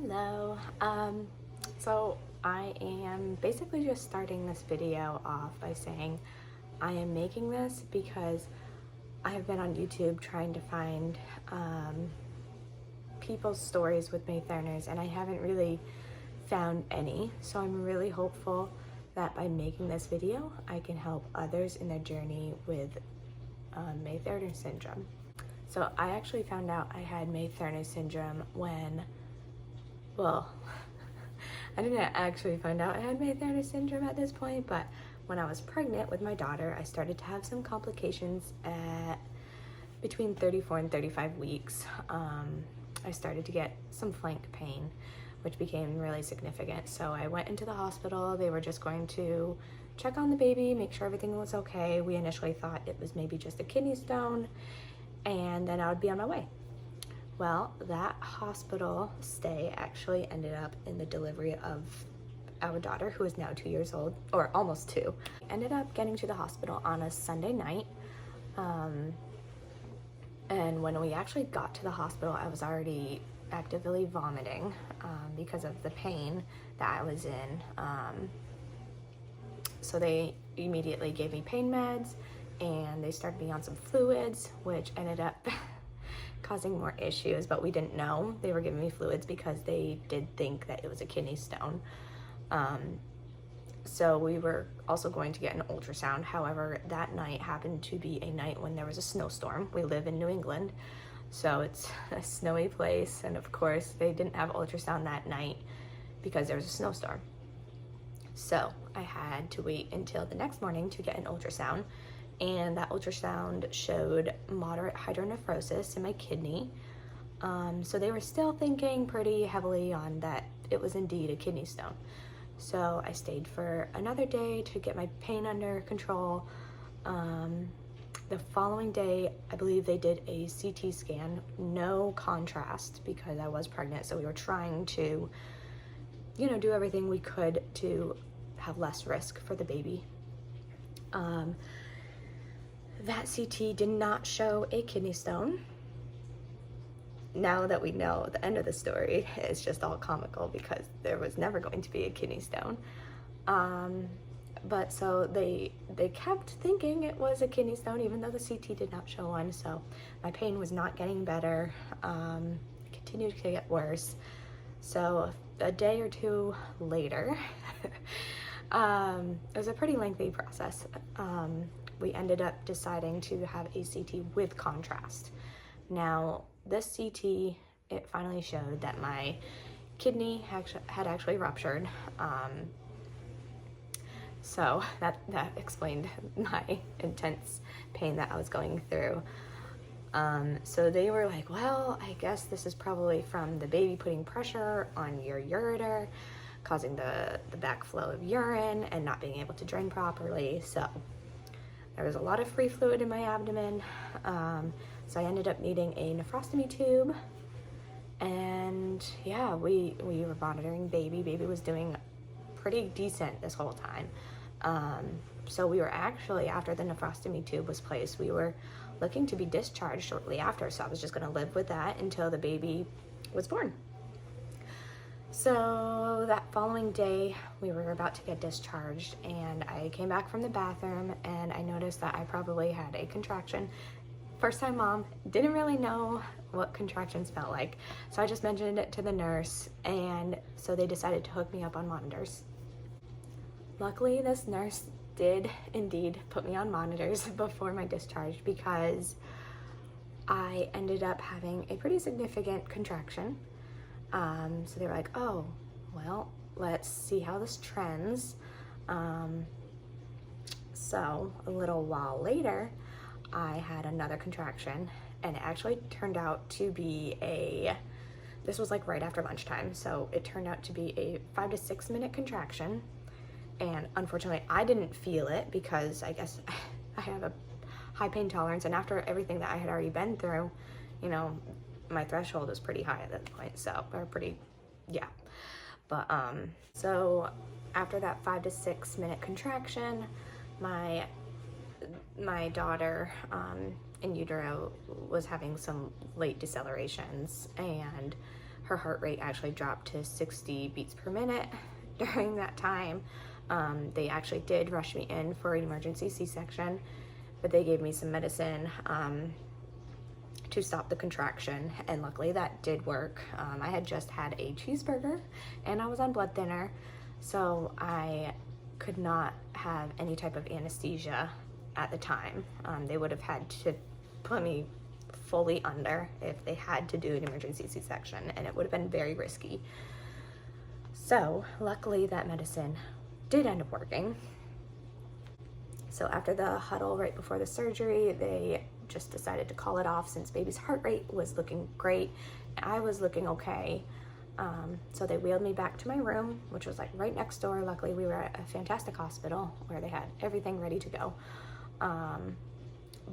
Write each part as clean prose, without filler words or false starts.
Hello. So I am basically just starting this video off by saying I am making this because I have been on YouTube trying to find people's stories with May Thurners, and I haven't really found any. So I'm really hopeful that by making this video, I can help others in their journey with May Thurner Syndrome. So I actually found out I had May Thurner Syndrome when, well, I didn't actually find out I had May Thurner Syndrome at this point, but when I was pregnant with my daughter, I started to have some complications at between 34 and 35 weeks. I started to get some flank pain, which became really significant. So I went into the hospital. They were just going to check on the baby, make sure everything was okay. We initially thought it was maybe just a kidney stone, and then I would be on my way. Well, that hospital stay actually ended up in the delivery of our daughter, who is now 2 years old, or almost 2. Ended up getting to the hospital on a Sunday night. And when we actually got to the hospital, I was already actively vomiting because of the pain that I was in. So they immediately gave me pain meds, and they started me on some fluids, which ended up causing more issues, but we didn't know. They were giving me fluids because they did think that it was a kidney stone. So we were also going to get an ultrasound. However, that night happened to be a night when there was a snowstorm. We live in New England, so it's a snowy place, and of course they didn't have ultrasound that night because there was a snowstorm. So I had to wait until the next morning to get an ultrasound, and that ultrasound showed moderate hydronephrosis in my kidney. So they were still thinking pretty heavily on that it was indeed a kidney stone. So I stayed for another day to get my pain under control. The following day, I believe they did a CT scan, no contrast because I was pregnant. So we were trying to, do everything we could to have less risk for the baby. That CT did not show a kidney stone. Now that we know the end of the story, it's just all comical because there was never going to be a kidney stone. But so they kept thinking it was a kidney stone, even though the CT did not show one. So my pain was not getting better. It continued to get worse. So a day or two later, it was a pretty lengthy process. We ended up deciding to have a CT with contrast. Now, this CT, it finally showed that my kidney had actually ruptured. So that explained my intense pain that I was going through. So they were like, well, I guess this is probably from the baby putting pressure on your ureter, causing the backflow of urine and not being able to drain properly. So there was a lot of free fluid in my abdomen. So I ended up needing a nephrostomy tube. And yeah, we were monitoring baby. Baby was doing pretty decent this whole time. So we were actually, after the nephrostomy tube was placed, we were looking to be discharged shortly after. So I was just gonna live with that until the baby was born. So that following day, we were about to get discharged, and I came back from the bathroom and I noticed that I probably had a contraction. First time mom, didn't really know what contractions felt like. So I just mentioned it to the nurse, and so they decided to hook me up on monitors. Luckily, this nurse did indeed put me on monitors before my discharge because I ended up having a pretty significant contraction. So they were like, oh, well, let's see how this trends. So a little while later, I had another contraction, and it actually turned out to be this was like right after lunchtime. So it turned out to be a 5 to 6 minute contraction. And unfortunately, I didn't feel it because I guess I have a high pain tolerance. And after everything that I had already been through, my threshold was pretty high at that point, so, or pretty, yeah. But, so after that 5 to 6 minute contraction, my daughter, in utero was having some late decelerations, and her heart rate actually dropped to 60 beats per minute during that time. They actually did rush me in for an emergency C-section, but they gave me some medicine to stop the contraction, and luckily that did work. I had just had a cheeseburger and I was on blood thinner, so I could not have any type of anesthesia at the time. They would have had to put me fully under if they had to do an emergency C-section, and it would have been very risky. So luckily that medicine did end up working. So after the huddle right before the surgery, they just decided to call it off since baby's heart rate was looking great. I was looking okay. So they wheeled me back to my room, which was like right next door. Luckily we were at a fantastic hospital where they had everything ready to go.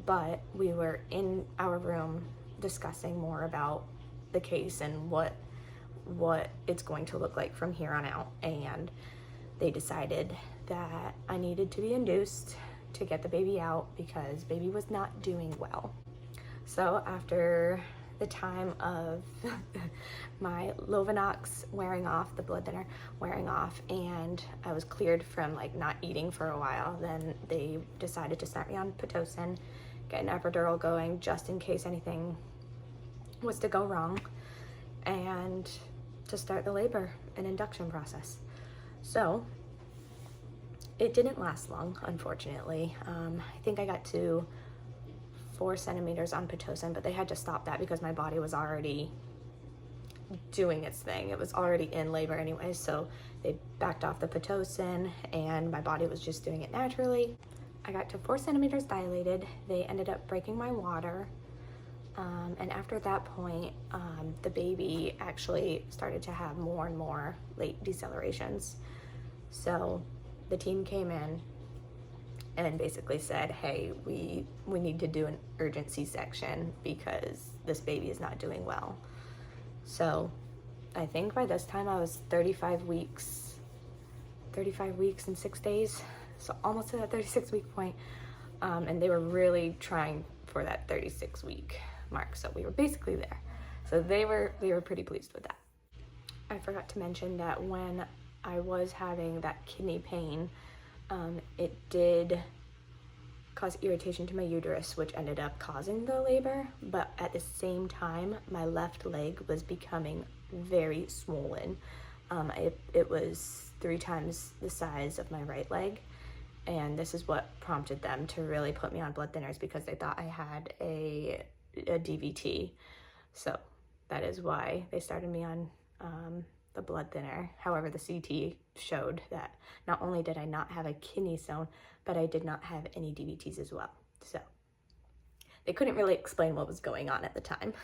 But we were in our room discussing more about the case and what it's going to look like from here on out. And they decided that I needed to be induced to get the baby out because baby was not doing well. So after the time of my Lovenox wearing off, the blood thinner wearing off, and I was cleared from like not eating for a while, then they decided to start me on Pitocin, get an epidural going just in case anything was to go wrong, and to start the labor and induction process. So it didn't last long, unfortunately. I think I got to 4 centimeters on Pitocin, but they had to stop that because my body was already doing its thing. It was already in labor anyway, so they backed off the Pitocin and my body was just doing it naturally. I got to 4 centimeters dilated. They ended up breaking my water. And after that point, the baby actually started to have more and more late decelerations. So the team came in and basically said, hey, we need to do an urgent C-section because this baby is not doing well. So I think by this time I was 35 weeks and 6 days, so almost to that 36-week point. And they were really trying for that 36-week mark, so we were basically there. So they were pretty pleased with that. I forgot to mention that when I was having that kidney pain, it did cause irritation to my uterus, which ended up causing the labor, but at the same time my left leg was becoming very swollen. It was 3 times the size of my right leg, and this is what prompted them to really put me on blood thinners because they thought I had a DVT. So that is why they started me on the blood thinner. However, the CT showed that not only did I not have a kidney stone, but I did not have any DVTs as well. So they couldn't really explain what was going on at the time.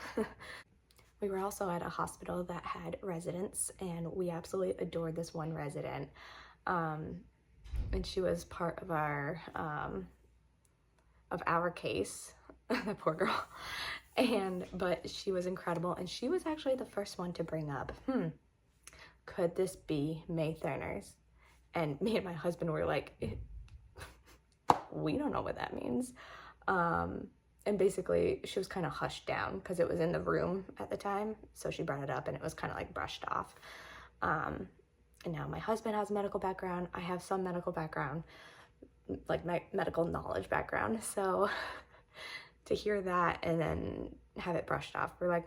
We were also at a hospital that had residents, and we absolutely adored this one resident. And she was part of our case, the poor girl. But she was incredible, and she was actually the first one to bring up, could this be May Thurner's? And me and my husband were like, we don't know what that means. And basically she was kind of hushed down because it was in the room at the time. So she brought it up and it was kind of like brushed off. And now my husband has a medical background. I have some medical background, like my medical knowledge background. So to hear that and then have it brushed off, we're like,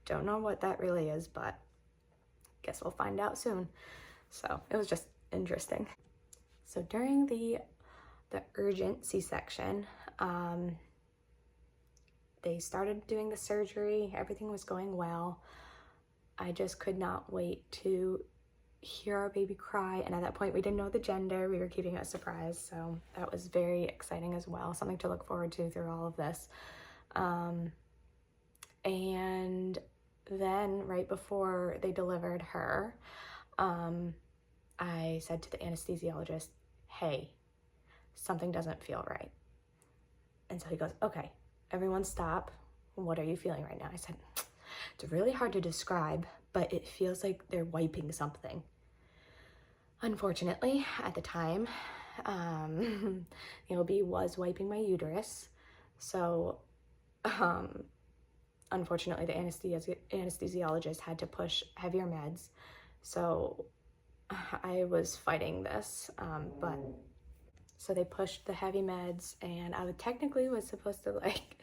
don't know what that really is, but guess we'll find out soon. So it was just interesting. So during the urgent C-section, they started doing the surgery. Everything was going well. I just could not wait to hear our baby cry. And at that point, we didn't know the gender. We were keeping it a surprise. So that was very exciting as well. Something to look forward to through all of this. And then right before they delivered her, I said to the anesthesiologist, hey, something doesn't feel right. And so he goes, okay, everyone stop. What are you feeling right now? I said, it's really hard to describe, but it feels like they're wiping something. Unfortunately, at the time, the OB was wiping my uterus. So unfortunately the anesthesiologist had to push heavier meds. So I was fighting this, but so they pushed the heavy meds, and I technically was supposed to like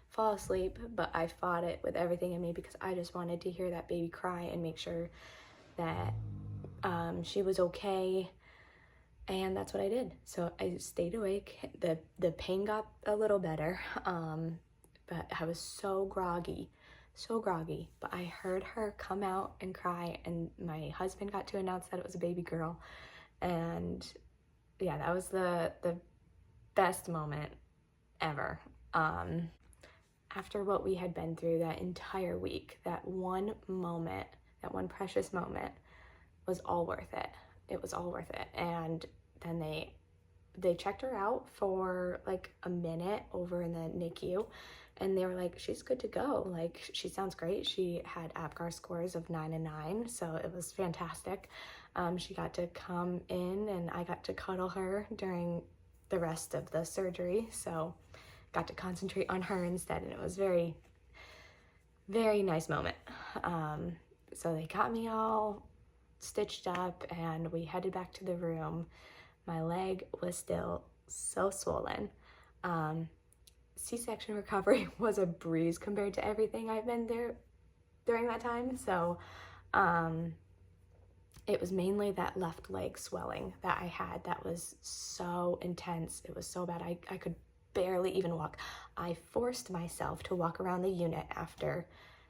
fall asleep, but I fought it with everything in me because I just wanted to hear that baby cry and make sure that she was okay. And that's what I did. So I stayed awake. The pain got a little better, but I was so groggy. But I heard her come out and cry, and my husband got to announce that it was a baby girl. And yeah, that was the best moment ever. After what we had been through that entire week, that one moment, that one precious moment was all worth it. It was all worth it. And then they checked her out for like a minute over in the NICU, and they were like, she's good to go. Like, she sounds great. She had APGAR scores of 9 and 9, so it was fantastic. She got to come in, and I got to cuddle her during the rest of the surgery, so got to concentrate on her instead, and it was very, very nice moment. So they got me all stitched up, and we headed back to the room. My leg was still so swollen. C-section recovery was a breeze compared to everything I've been there during that time. So it was mainly that left leg swelling that I had that was so intense. It was so bad. I could barely even walk. I forced myself to walk around the unit after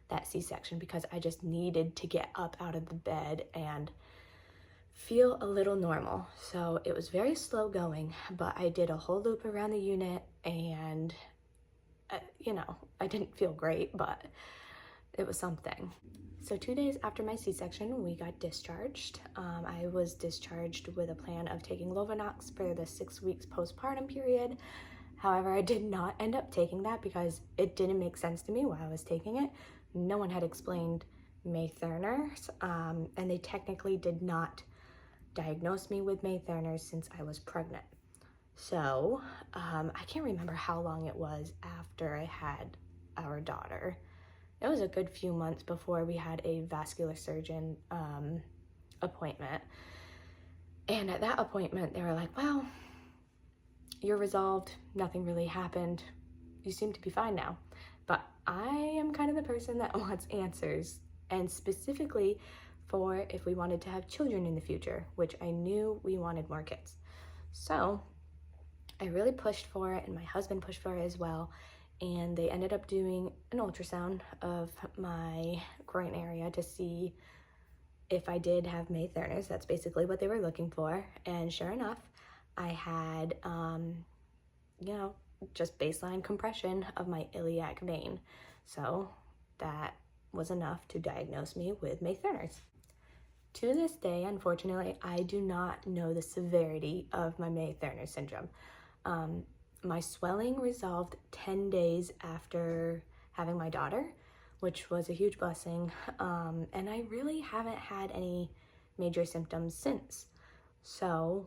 that C-section because I just needed to get up out of the bed and feel a little normal. So it was very slow going, but I did a whole loop around the unit, and you know, I didn't feel great, but it was something. So 2 days after my C-section, we got discharged. I was discharged with a plan of taking Lovenox for the 6 weeks postpartum period. However, I did not end up taking that because it didn't make sense to me why I was taking it. No one had explained May Thurner's, and they technically did not diagnosed me with May Thurner since I was pregnant. So I can't remember how long it was after I had our daughter. It was a good few months before we had a vascular surgeon appointment. And at that appointment, they were like, well, you're resolved. Nothing really happened. You seem to be fine now. But I am kind of the person that wants answers, and specifically for if we wanted to have children in the future, which I knew we wanted more kids. So I really pushed for it, and my husband pushed for it as well, and they ended up doing an ultrasound of my groin area to see if I did have May Thurner's. That's basically what they were looking for, and sure enough, I had, you know, just baseline compression of my iliac vein. So that was enough to diagnose me with May Thurner's. To this day, unfortunately, I do not know the severity of my May Thurner syndrome. My swelling resolved 10 days after having my daughter, which was a huge blessing, and I really haven't had any major symptoms since. So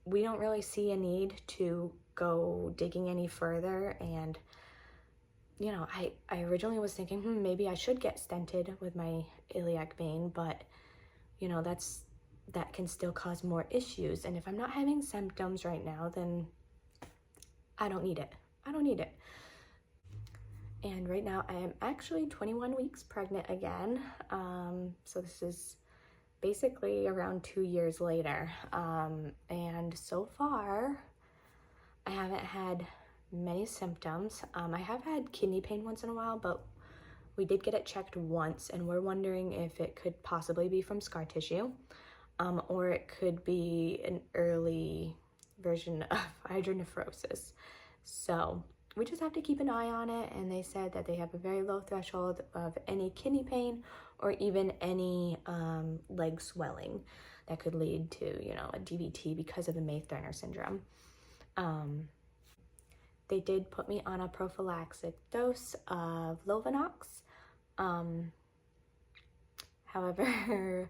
we don't really see a need to go digging any further, and you know, I originally was thinking, maybe I should get stented with my iliac vein, but you know, that can still cause more issues. And if I'm not having symptoms right now, then I don't need it. I don't need it. And right now I am actually 21 weeks pregnant again. So this is basically around 2 years later. And so far I haven't had many symptoms. I have had kidney pain once in a while, but we did get it checked once, and we're wondering if it could possibly be from scar tissue, or it could be an early version of hydronephrosis. So we just have to keep an eye on it, and they said that they have a very low threshold of any kidney pain or even any leg swelling that could lead to, you know, a DVT because of the May Thurner syndrome. They did put me on a prophylactic dose of Lovenox. However,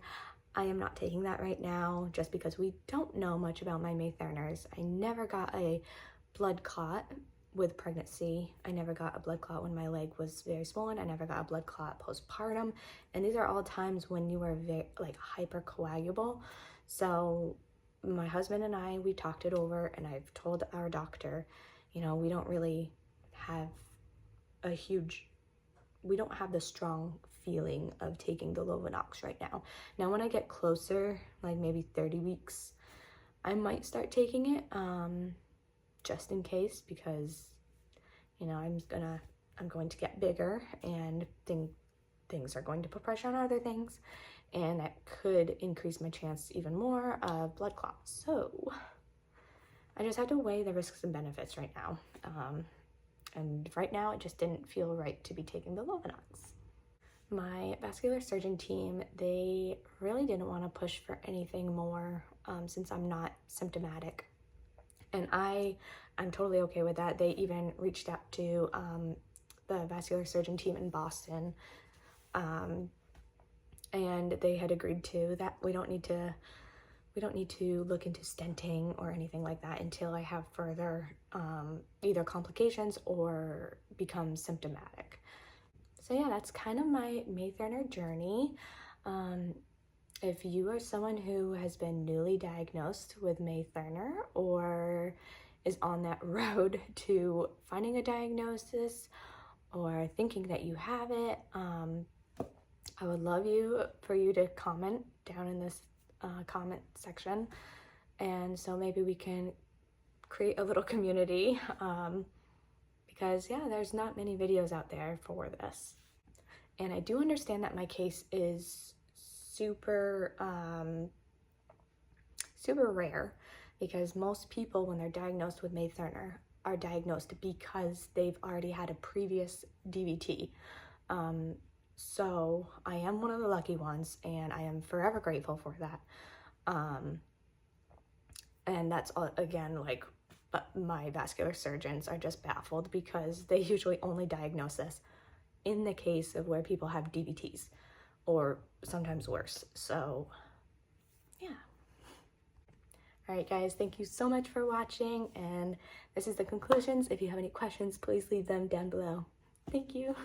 I am not taking that right now just because we don't know much about my May Thurner's. I never got a blood clot with pregnancy. I never got a blood clot when my leg was very swollen. I never got a blood clot postpartum. And these are all times when you are very like hypercoagulable. So my husband and I, we talked it over, and I've told our doctor, you know, we don't really have we don't have the strong feeling of taking the Lovenox right now. Now, when I get closer, like maybe 30 weeks, I might start taking it, just in case, because, you know, I'm going to get bigger, and things are going to put pressure on other things, and that could increase my chance even more of blood clots. So I just have to weigh the risks and benefits right now. And right now it just didn't feel right to be taking the Lovenox. My vascular surgeon team, they really didn't want to push for anything more, since I'm not symptomatic. And I'm totally okay with that. They even reached out to the vascular surgeon team in Boston, and they had agreed to that we don't need to look into stenting or anything like that until I have further either complications or become symptomatic. So yeah, that's kind of my May Thurner journey. If you are someone who has been newly diagnosed with May Thurner or is on that road to finding a diagnosis or thinking that you have it, I would love for you to comment down in this comment section, and so maybe we can create a little community, because yeah, there's not many videos out there for this. And I do understand that my case is super rare, because most people, when they're diagnosed with May Thurner, are diagnosed because they've already had a previous DVT. So I am one of the lucky ones, and I am forever grateful for that. And that's all, again, like, my vascular surgeons are just baffled, because they usually only diagnose this in the case of where people have DVTs, or sometimes worse. So yeah. All right, guys, thank you so much for watching, and this is the conclusions. If you have any questions, please leave them down below. Thank you.